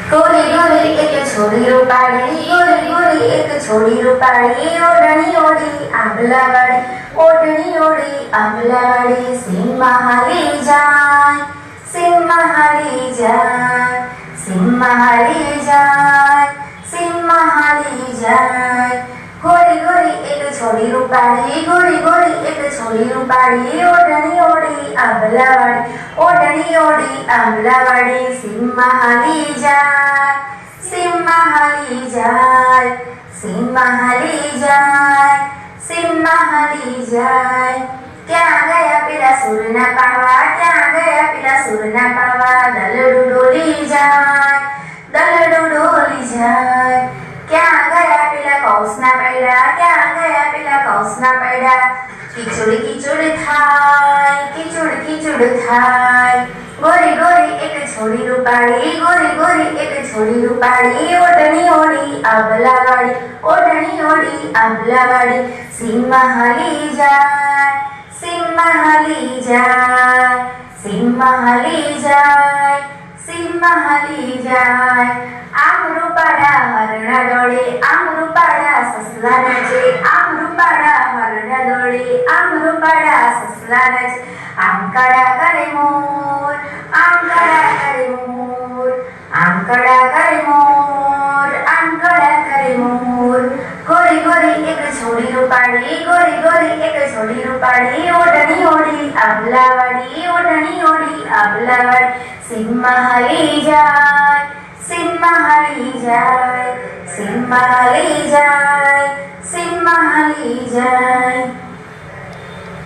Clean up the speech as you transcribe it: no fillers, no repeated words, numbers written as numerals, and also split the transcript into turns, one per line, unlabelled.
ગોરી ગોરી એક છોડી રૂપાળી, ગોરી ગોરી એક છોડી રૂપાળી, ઓઢણી ઓઢી આંબલાવાળી, ઓઢણી ઓઢી આંબલાવાળી, સીમમાં હાલી જાય, સીમમાં હાલી જાય, સીમમાં હાલી જાય, સીમમાં હાલી જાય. ગોરી ગોરી એક છોડી રૂપાળી, ગોરી ગોરી એક છોડી રૂપાળી, ઓઢણી ઓઢી આંબલાવાળી, ઓઢણી ઓઢી આંબલાવાળી, સીમમાં હાલી જાય, સીમમાં હાલી જાય, સીમમાં હાલી જાય, સીમમાં હાલી જાય. ક્યાં ગયા પેલા સૂરના પાવા, ક્યાં ગયા પેલા સૂરના પાવા, દલડું ડોલી જાય, દલડું ડોલી જાય. ક્યાં ગયા પેલા કૌસના પૈડા, ક્યાં ગયા પેલા કૌસના પૈડા, કિચુડ કિચુડ થાય, કિચુડ કિચુડ થાય. ગોરી ગોરી એક છોડી રૂપાળી, ગોરી ગોરી એક છોડી રૂપાળી, ઓઢણી ઓઢી આંબલાવાળી, ઓઢણી ઓઢી આંબલાવાળી, સીમમાં હાલી જાય, સીમમાં હાલી જાય, સીમમાં હાલી જાય, સીમમાં હાલી જાય. આમ રૂપાળા હરણા દોડે, આમ રૂપાળા સસલા નાચે, આમ રૂપાળા હરણા દોડે, આમ રૂપાળા સસલા નાચે. આમ કડા કરે મોર, આમ કડા કરે મોર, આમ કડા કરે મોર, આમ કડા કરે મોર. ગોરી ગોરી એક છોડી રૂપાળી, ગોરી ગોરી એક છોડી રૂપાળી, ઓઢણી ઓઢી આંબલાવાળી, ઓઢણી ઓઢી આંબલાવાળી, સીમમાં હાલી જાય, સીમમાં હાલી જાય, સીમમાં હાલી જાય, સીમમાં હાલી જાય.